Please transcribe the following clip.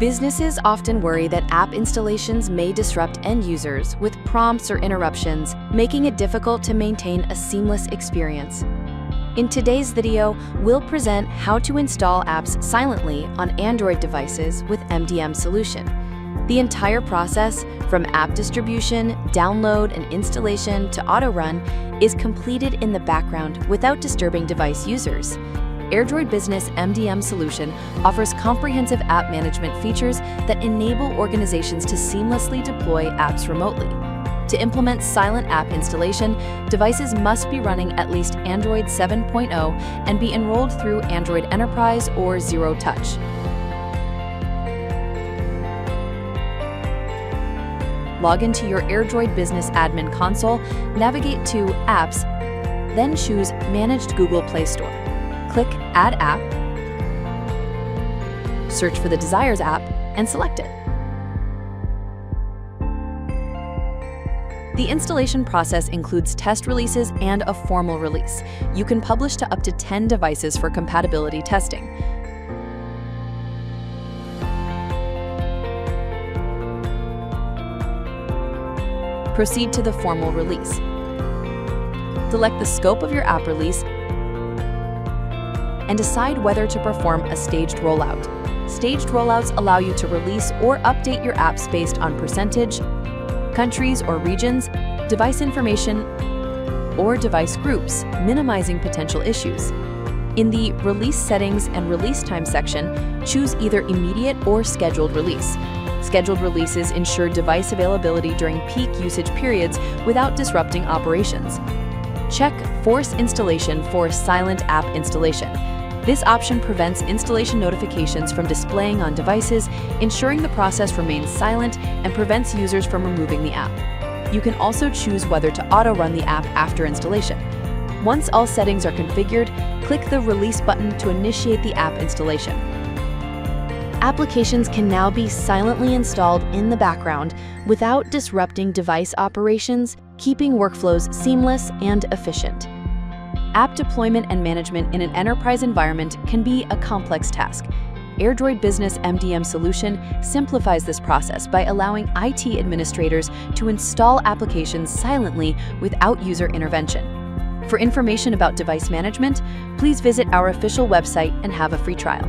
Businesses often worry that app installations may disrupt end users with prompts or interruptions, making it difficult to maintain a seamless experience. In today's video, we'll present how to install apps silently on Android devices with MDM solution. The entire process, from app distribution, download, and installation to auto-run, is completed in the background without disturbing device users. AirDroid Business MDM solution offers comprehensive app management features that enable organizations to seamlessly deploy apps remotely. To implement silent app installation, devices must be running at least Android 7.0 and be enrolled through Android Enterprise or Zero Touch. Log into your AirDroid Business Admin console, navigate to Apps, then choose Managed Google Play Store. Click Add App, search for the desired app, and select it. The installation process includes test releases and a formal release. You can publish to up to 10 devices for compatibility testing. Proceed to the formal release. Select the scope of your app release and decide whether to perform a staged rollout. Staged rollouts allow you to release or update your apps based on percentage, countries or regions, device information, or device groups, minimizing potential issues. In the Release Settings and Release Time section, choose either immediate or scheduled release. Scheduled releases ensure device availability during peak usage periods without disrupting operations. Check Force Installation for silent app installation. This option prevents installation notifications from displaying on devices, ensuring the process remains silent and prevents users from removing the app. You can also choose whether to auto-run the app after installation. Once all settings are configured, click the Release button to initiate the app installation. Applications can now be silently installed in the background without disrupting device operations, keeping workflows seamless and efficient. App deployment and management in an enterprise environment can be a complex task. AirDroid Business MDM solution simplifies this process by allowing IT administrators to install applications silently without user intervention. For information about device management, please visit our official website and have a free trial.